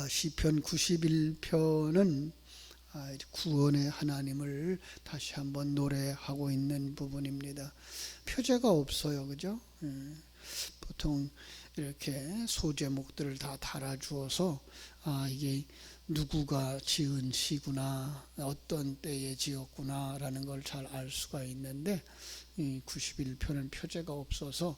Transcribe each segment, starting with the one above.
시편 91편은 구원의 하나님을 다시 한번 노래하고 있는 부분입니다. 표제가 없어요, 그죠? 보통 이렇게 소제목들을 다 달아주어서 이게 누구가 지은 시구나, 어떤 때에 지었구나 라는 걸 잘 알 수가 있는데, 이 91편은 표제가 없어서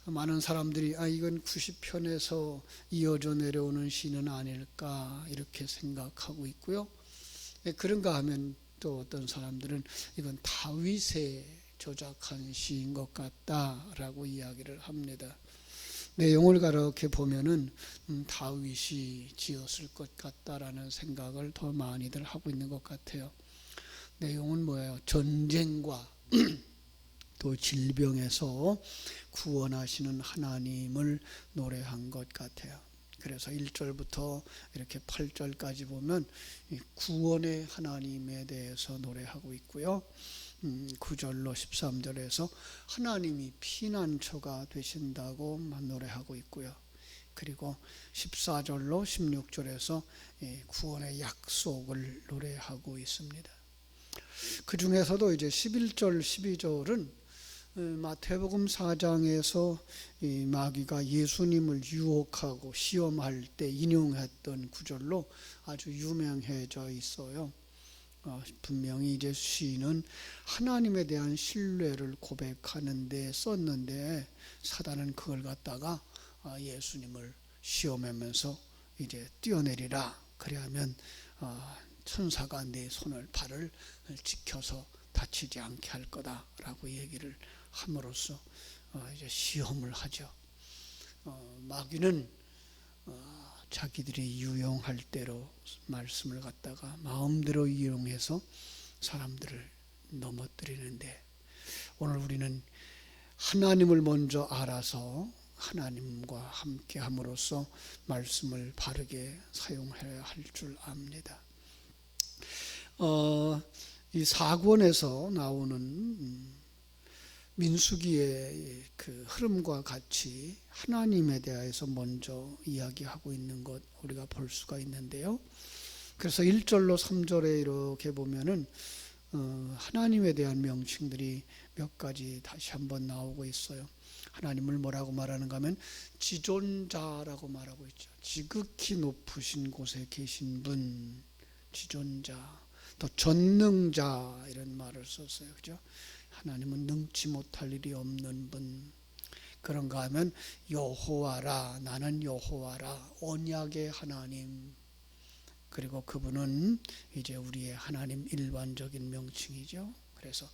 많은 사람들이 이건 90편에서 이어져 내려오는 시는 아닐까 이렇게 생각하고 있고요. 그런가 하면 또 어떤 사람들은 이건 다윗의 조작한 시인 것 같다라고 이야기를 합니다. 내용을 그렇게 보면은 다윗이 지었을 것 같다라는 생각을 더 많이들 하고 있는 것 같아요. 내용은 뭐예요? 전쟁과 또 질병에서 구원하시는 하나님을 노래한 것 같아요. 그래서 1절부터 이렇게 8절까지 보면 구원의 하나님에 대해서 노래하고 있고요. 9절로 13절에서 하나님이 피난처가 되신다고 노래하고 있고요. 그리고 14절로 16절에서 구원의 약속을 노래하고 있습니다. 그 중에서도 이제 11절, 12절은 마태복음 4장에서 마귀가 예수님을 유혹하고 시험할 때 인용했던 구절로 아주 유명해져 있어요. 분명히 이제 시인은 하나님에 대한 신뢰를 고백하는 데 썼는데, 사단은 그걸 갖다가 예수님을 시험하면서 이제 뛰어내리라, 그래야면 천사가 내 손을 발을 지켜서 다치지 않게 할 거다라고 얘기를 함으로써 이제 시험을 하죠. 마귀는 자기들이 유용할 대로 말씀을 갖다가 마음대로 이용해서 사람들을 넘어뜨리는데, 오늘 우리는 하나님을 먼저 알아서 하나님과 함께 함으로써 말씀을 바르게 사용해야 할 줄 압니다. 이 4권에서 나오는 민수기의 그 흐름과 같이 하나님에 대해서 먼저 이야기하고 있는 것 우리가 볼 수가 있는데요. 그래서 1절로 3절에 이렇게 보면은 하나님에 대한 명칭들이 몇 가지 다시 한번 나오고 있어요. 하나님을 뭐라고 말하는가 하면 지존자라고 말하고 있죠. 지극히 높으신 곳에 계신 분, 지존자. 또 전능자 이런 말을 썼어요. 그죠? 하나님은 능치 못할 일이 없는 분. 그런가 하면 여호와라, 나는 여호와라, 언약의 하나님. 그리고 그분은 이제 우리의 하나님 일반적인 명칭이죠. 그래서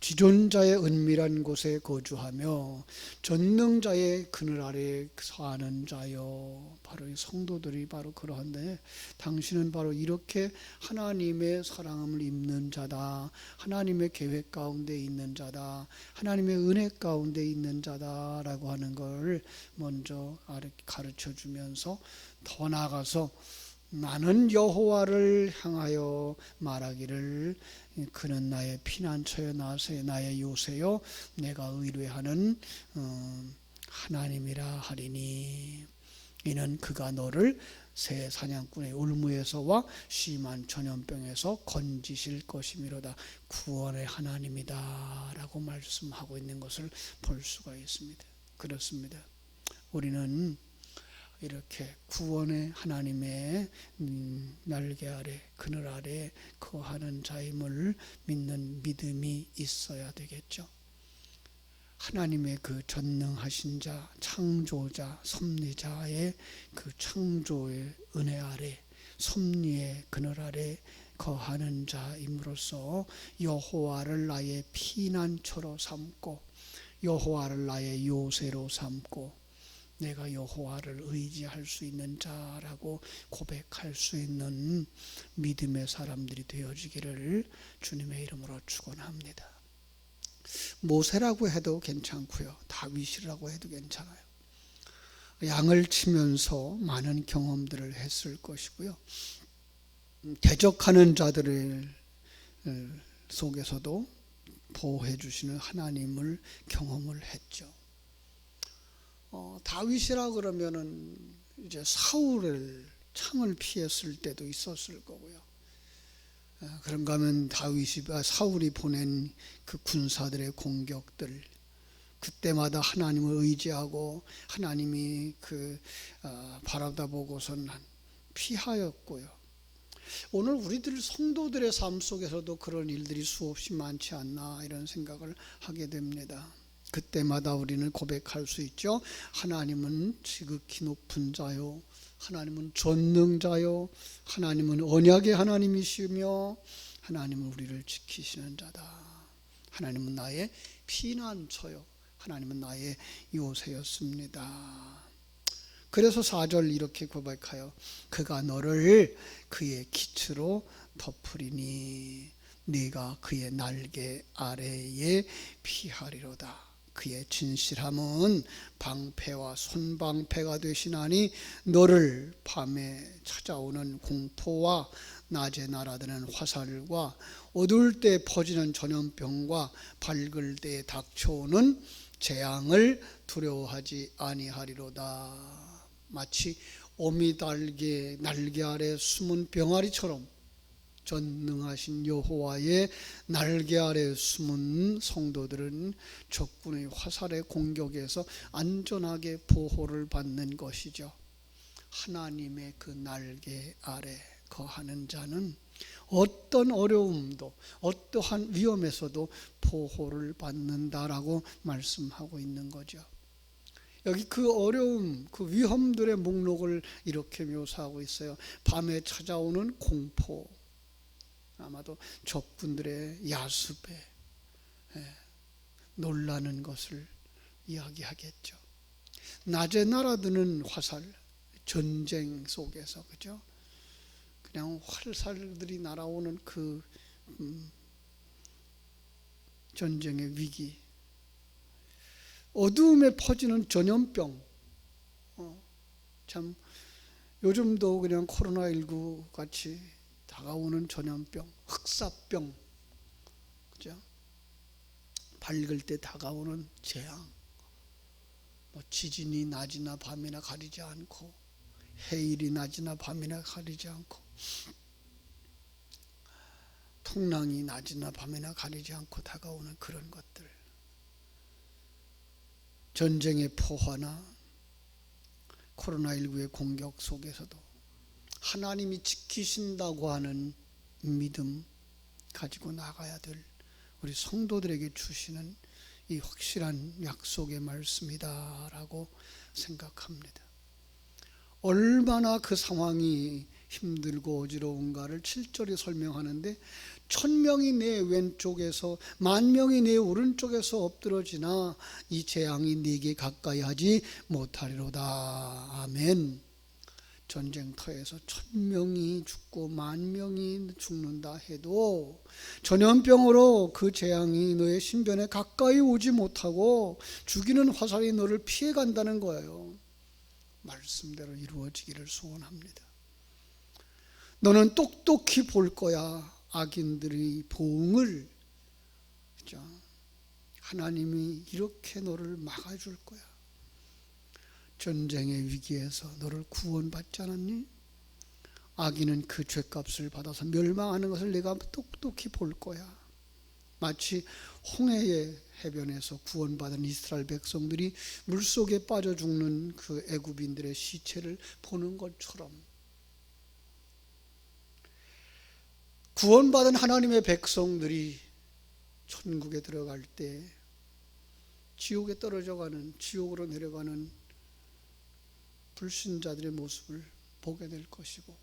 지존자의 은밀한 곳에 거주하며 전능자의 그늘 아래 사는 자요. 바로 이 성도들이 바로 그러한데, 당신은 바로 이렇게 하나님의 사랑함을 입는 자다, 하나님의 계획 가운데 있는 자다, 하나님의 은혜 가운데 있는 자다라고 하는 걸 먼저 가르쳐 주면서 더 나아가서 나는 여호와를 향하여 말하기를 그는 나의 피난처요 나의 요새요 내가 의뢰하는 하나님이라 하리니, 이는 그가 너를 새 사냥꾼의 울무에서와 심한 전염병에서 건지실 것이미로다. 구원의 하나님이다 라고 말씀하고 있는 것을 볼 수가 있습니다. 그렇습니다. 우리는 이렇게 구원의 하나님의 날개 아래, 그늘 아래 거하는 자임을 믿는 믿음이 있어야 되겠죠. 하나님의 그 전능하신 자, 창조자, 섭리자의 그 창조의 은혜 아래, 섭리의 그늘 아래 거하는 자임으로써 여호와를 나의 피난처로 삼고, 여호와를 나의 요새로 삼고, 내가 여호와를 의지할 수 있는 자라고 고백할 수 있는 믿음의 사람들이 되어지기를 주님의 이름으로 축원합니다. 모세라고 해도 괜찮고요, 다윗이라고 해도 괜찮아요. 양을 치면서 많은 경험들을 했을 것이고요, 대적하는 자들을 속에서도 보호해 주시는 하나님을 경험을 했죠. 다윗이라 그러면은 이제 사울을 창을 피했을 때도 있었을 거고요. 그런가 하면 사울이 보낸 그 군사들의 공격들, 그때마다 하나님을 의지하고 하나님이 바라다 보고선 피하였고요. 오늘 우리들 성도들의 삶 속에서도 그런 일들이 수없이 많지 않나 이런 생각을 하게 됩니다. 그때마다 우리는 고백할 수 있죠. 하나님은 지극히 높은 자요, 하나님은 전능자요, 하나님은 언약의 하나님이시며 하나님은 우리를 지키시는 자다. 하나님은 나의 피난처요, 하나님은 나의 요새였습니다. 그래서 4절 이렇게 고백하여 그가 너를 그의 기츠로 덮으리니 네가 그의 날개 아래에 피하리로다. 그의 진실함은 방패와 손방패가 되시나니 너를 밤에 찾아오는 공포와 낮에 날아드는 화살과 어두울 때 퍼지는 전염병과 밝을 때 닥쳐오는 재앙을 두려워하지 아니하리로다. 마치 오미달개 날개 아래 숨은 병아리처럼 전능하신 여호와의 날개 아래 숨은 성도들은 적군의 화살의 공격에서 안전하게 보호를 받는 것이죠. 하나님의 그 날개 아래 거하는 자는 어떤 어려움도 어떠한 위험에서도 보호를 받는다라고 말씀하고 있는 거죠. 여기 그 어려움, 그 위험들의 목록을 이렇게 묘사하고 있어요. 밤에 찾아오는 공포, 아마도 적군들의 야습에 놀라는 것을 이야기하겠죠. 낮에 날아드는 화살, 전쟁 속에서, 그죠? 그냥 활살들이 날아오는 그 전쟁의 위기, 어두움에 퍼지는 전염병, 참 요즘도 그냥 코로나19 같이 다가오는 전염병, 흑사병, 그죠? 밝을 때 다가오는 재앙, 지진이 낮이나 밤이나 가리지 않고, 해일이 낮이나 밤이나 가리지 않고, 풍랑이 낮이나 밤이나 가리지 않고 다가오는 그런 것들, 전쟁의 포화나 코로나19의 공격 속에서도 하나님이 지키신다고 하는 믿음 가지고 나가야 될 우리 성도들에게 주시는 이 확실한 약속의 말씀이다라고 생각합니다. 얼마나 그 상황이 힘들고 어지러운가를 7절에 설명하는데 1000명이 내 왼쪽에서 10,000명이 내 오른쪽에서 엎드러지나 이 재앙이 네게 가까이 하지 못하리로다. 아멘. 전쟁터에서 1000명이 죽고 10,000명이 죽는다 해도 전염병으로 그 재앙이 너의 신변에 가까이 오지 못하고 죽이는 화살이 너를 피해 간다는 거예요. 말씀대로 이루어지기를 소원합니다. 너는 똑똑히 볼 거야. 악인들의 보응을, 그죠? 하나님이 이렇게 너를 막아줄 거야. 전쟁의 위기에서 너를 구원받지 않았니? 악인은 그 죄값을 받아서 멸망하는 것을 내가 똑똑히 볼 거야. 마치 홍해의 해변에서 구원받은 이스라엘 백성들이 물속에 빠져 죽는 그 애굽인들의 시체를 보는 것처럼 구원받은 하나님의 백성들이 천국에 들어갈 때 지옥에 떨어져가는, 지옥으로 내려가는 불신자들의 모습을 보게 될 것이고,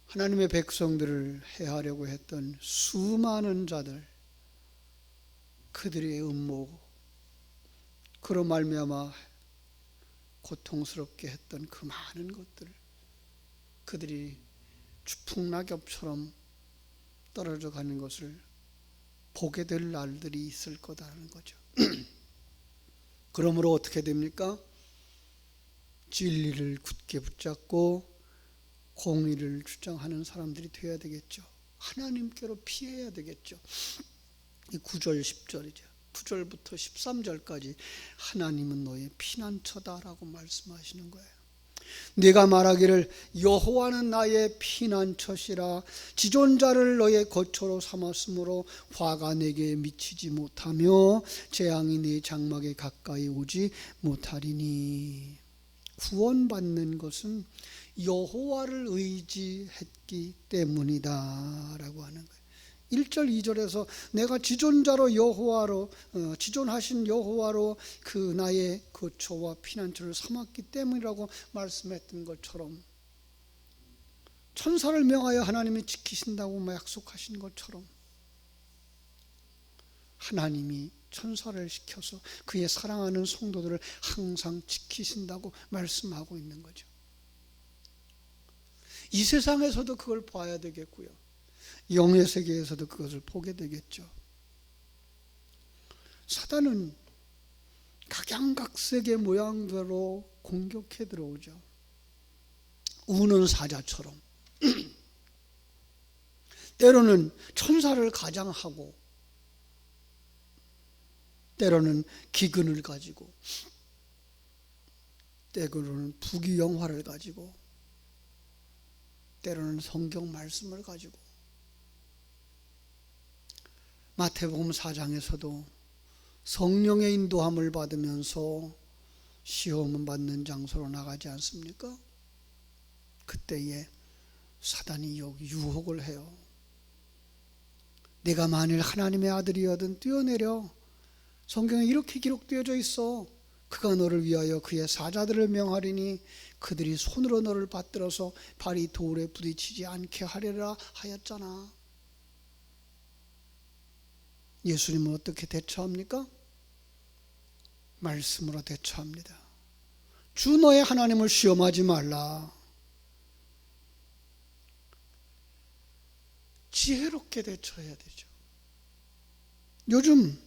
하나님의 백성들을 해하려고 했던 수많은 자들, 그들의 음모, 그로 말미암아 고통스럽게 했던 그 많은 것들, 그들이 추풍낙엽처럼 떨어져 가는 것을 보게 될 날들이 있을 거다라는 거죠. 그러므로 어떻게 됩니까? 진리를 굳게 붙잡고 공의를 주장하는 사람들이 되어야 되겠죠. 하나님께로 피해야 되겠죠. 이 9절 10절이죠. 9절부터 13절까지 하나님은 너의 피난처다라고 말씀하시는 거예요. 네가 말하기를 여호와는 나의 피난처시라 지존자를 너의 거처로 삼았으므로 화가 내게 미치지 못하며 재앙이 네 장막에 가까이 오지 못하리니. 구원받는 것은 여호와를 의지했기 때문이다 라고 하는 거예요. 1절 2절에서 내가 지존자로 여호와로 지존하신 여호와로 그 나의 거처와 피난처를 삼았기 때문이라고 말씀했던 것처럼, 천사를 명하여 하나님이 지키신다고 약속하신 것처럼 하나님이 천사를 시켜서 그의 사랑하는 성도들을 항상 지키신다고 말씀하고 있는 거죠. 이 세상에서도 그걸 봐야 되겠고요, 영의 세계에서도 그것을 보게 되겠죠. 사단은 각양각색의 모양대로 공격해 들어오죠. 우는 사자처럼 때로는 천사를 가장하고, 때로는 기근을 가지고, 때로는 부귀영화를 가지고, 때로는 성경 말씀을 가지고. 마태복음 4장에서도 성령의 인도함을 받으면서 시험을 받는 장소로 나가지 않습니까? 그때에 사단이 유혹을 해요. 내가 만일 하나님의 아들이거든 뛰어내려, 성경에 이렇게 기록되어져 있어. 그가 너를 위하여 그의 사자들을 명하리니 그들이 손으로 너를 받들어서 발이 돌에 부딪히지 않게 하리라 하였잖아. 예수님은 어떻게 대처합니까? 말씀으로 대처합니다. 주 너의 하나님을 시험하지 말라. 지혜롭게 대처해야 되죠. 요즘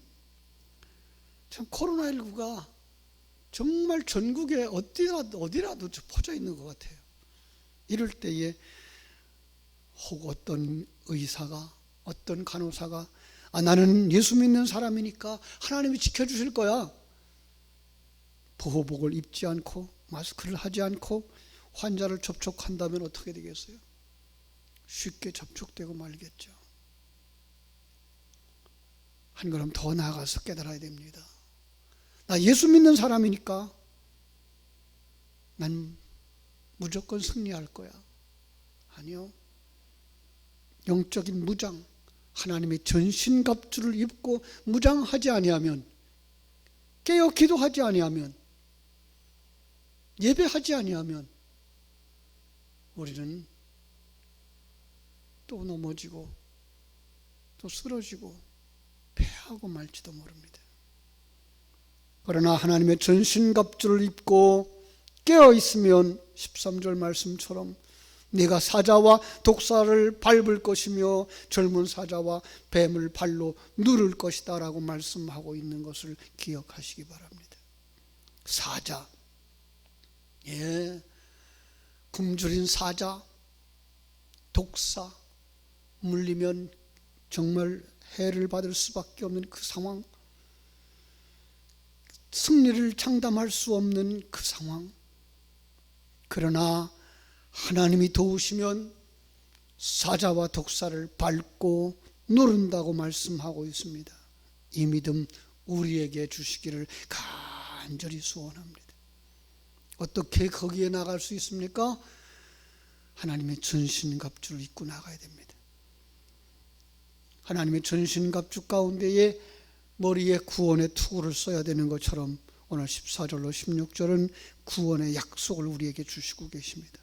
참 코로나19가 정말 전국에 어디라도 퍼져 있는 것 같아요. 이럴 때에 혹 어떤 의사가, 어떤 간호사가 나는 예수 믿는 사람이니까 하나님이 지켜주실 거야, 보호복을 입지 않고 마스크를 하지 않고 환자를 접촉한다면 어떻게 되겠어요? 쉽게 접촉되고 말겠죠. 한 걸음 더 나아가서 깨달아야 됩니다. 나 예수 믿는 사람이니까 난 무조건 승리할 거야. 아니요. 영적인 무장, 하나님의 전신갑주를 입고 무장하지 아니하면, 깨어 기도하지 아니하면, 예배하지 아니하면 우리는 또 넘어지고 또 쓰러지고 패하고 말지도 모릅니다. 그러나 하나님의 전신갑주를 입고 깨어 있으면 13절 말씀처럼 네가 사자와 독사를 밟을 것이며 젊은 사자와 뱀을 발로 누를 것이다 라고 말씀하고 있는 것을 기억하시기 바랍니다. 사자, 굶주린 사자, 독사, 물리면 정말 해를 받을 수밖에 없는 그 상황, 승리를 장담할 수 없는 그 상황. 그러나 하나님이 도우시면 사자와 독사를 밟고 누른다고 말씀하고 있습니다. 이 믿음 우리에게 주시기를 간절히 소원합니다. 어떻게 거기에 나갈 수 있습니까? 하나님의 전신갑주를 입고 나가야 됩니다. 하나님의 전신갑주 가운데에 머리에 구원의 투구를 써야 되는 것처럼 오늘 14절로 16절은 구원의 약속을 우리에게 주시고 계십니다.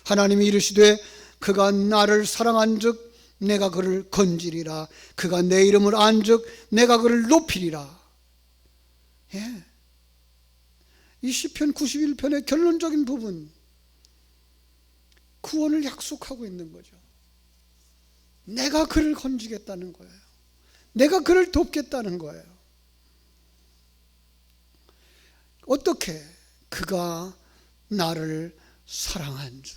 하나님이 이르시되 그가 나를 사랑한즉 내가 그를 건지리라. 그가 내 이름을 안즉 내가 그를 높이리라. 이 시편 91편의 결론적인 부분, 구원을 약속하고 있는 거죠. 내가 그를 건지겠다는 거예요. 내가 그를 돕겠다는 거예요. 어떻게? 그가 나를 사랑한즉,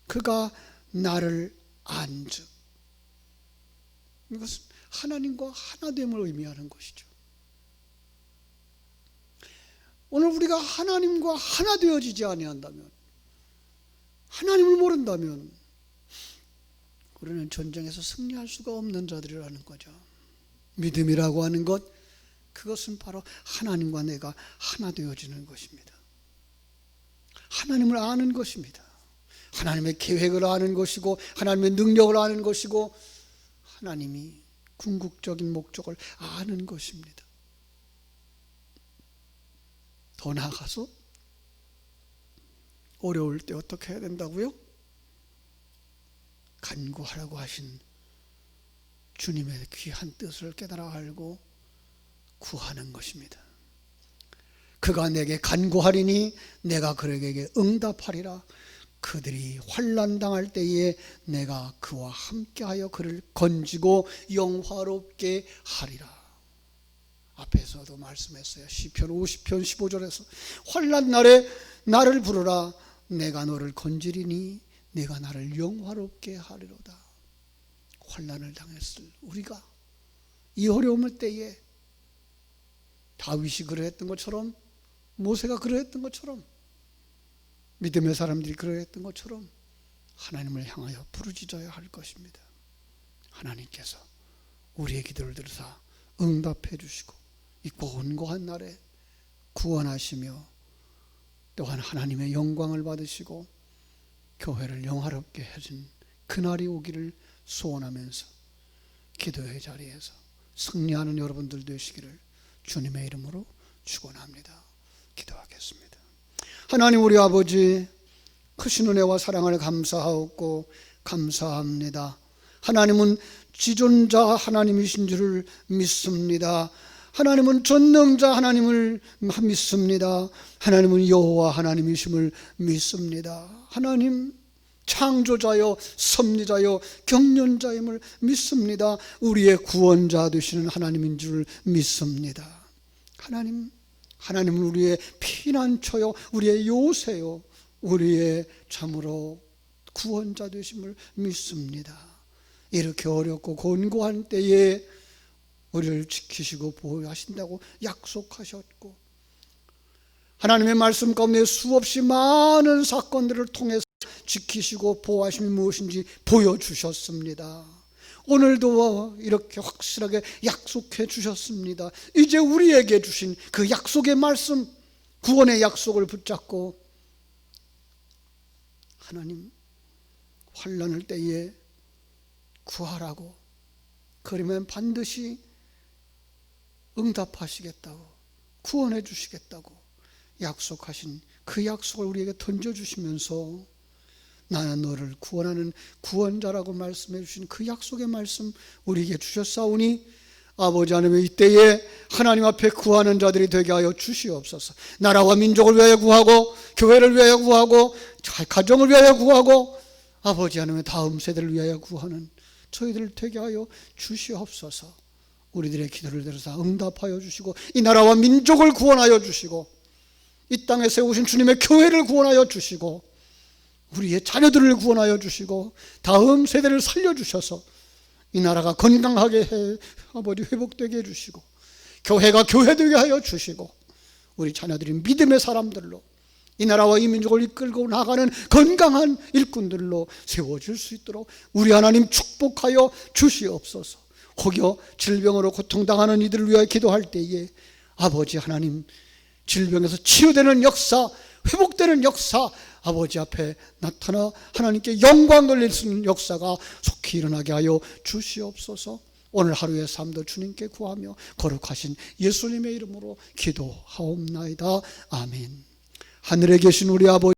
그가 나를 안즉. 이것은 하나님과 하나됨을 의미하는 것이죠. 오늘 우리가 하나님과 하나 되어지지 아니한다면, 하나님을 모른다면 우리는 전쟁에서 승리할 수가 없는 자들이라는 거죠. 믿음이라고 하는 것, 그것은 바로 하나님과 내가 하나 되어지는 것입니다. 하나님을 아는 것입니다. 하나님의 계획을 아는 것이고, 하나님의 능력을 아는 것이고, 하나님이 궁극적인 목적을 아는 것입니다. 더 나아가서 어려울 때 어떻게 해야 된다고요? 간구하라고 하신 주님의 귀한 뜻을 깨달아 알고 구하는 것입니다. 그가 내게 간구하리니 내가 그에게 응답하리라. 그들이 환난 당할 때에 내가 그와 함께하여 그를 건지고 영화롭게 하리라. 앞에서도 말씀했어요. 시편 50편 15절에서 환난 날에 나를 부르라. 내가 너를 건지리니 내가 나를 영화롭게 하리로다. 환난을 당했을 우리가 이 어려움을 때에 다윗이 그러했던 것처럼, 모세가 그러했던 것처럼, 믿음의 사람들이 그러했던 것처럼 하나님을 향하여 부르짖어야 할 것입니다. 하나님께서 우리의 기도를 들으사 응답해 주시고 이 곤고한 날에 구원하시며 또한 하나님의 영광을 받으시고 교회를 영화롭게 해준 그날이 오기를 소원하면서 기도의 자리에서 승리하는 여러분들 되시기를 주님의 이름으로 축원합니다. 기도하겠습니다. 하나님 우리 아버지, 크신 은혜와 사랑을 감사하옵고 감사합니다. 하나님은 지존자 하나님이신 줄을 믿습니다. 하나님은 전능자 하나님을 믿습니다. 하나님은 여호와 하나님이심을 믿습니다. 하나님 창조자요 섭리자요 경륜자임을 믿습니다. 우리의 구원자 되시는 하나님인 줄 믿습니다. 하나님은 우리의 피난처요 우리의 요새요 우리의 참으로 구원자 되심을 믿습니다. 이렇게 어렵고 곤고한 때에 우리를 지키시고 보호하신다고 약속하셨고, 하나님의 말씀 가운데 수없이 많은 사건들을 통해서 지키시고 보호하심이 무엇인지 보여주셨습니다. 오늘도 이렇게 확실하게 약속해 주셨습니다. 이제 우리에게 주신 그 약속의 말씀, 구원의 약속을 붙잡고 하나님 환난을 때에 구하라고, 그러면 반드시 응답하시겠다고, 구원해 주시겠다고 약속하신 그 약속을 우리에게 던져주시면서 나는 너를 구원하는 구원자라고 말씀해 주신 그 약속의 말씀 우리에게 주셨사오니 아버지 하나님, 이때에 하나님 앞에 구하는 자들이 되게 하여 주시옵소서. 나라와 민족을 위하여 구하고, 교회를 위하여 구하고, 가정을 위하여 구하고, 아버지 하나님 다음 세대를 위하여 구하는 저희들 되게 하여 주시옵소서. 우리들의 기도를 들어서 응답하여 주시고 이 나라와 민족을 구원하여 주시고 이 땅에 세우신 주님의 교회를 구원하여 주시고 우리의 자녀들을 구원하여 주시고 다음 세대를 살려주셔서 이 나라가 건강하게 해 아버지 회복되게 해주시고 교회가 교회되게 하여 주시고 우리 자녀들이 믿음의 사람들로 이 나라와 이 민족을 이끌고 나가는 건강한 일꾼들로 세워질 수 있도록 우리 하나님 축복하여 주시옵소서. 혹여 질병으로 고통당하는 이들을 위하여 기도할 때에 아버지 하나님 질병에서 치유되는 역사, 회복되는 역사 아버지 앞에 나타나 하나님께 영광 돌릴 수 있는 역사가 속히 일어나게 하여 주시옵소서. 오늘 하루의 삶도 주님께 구하며 거룩하신 예수님의 이름으로 기도하옵나이다. 아멘. 하늘에 계신 우리 아버지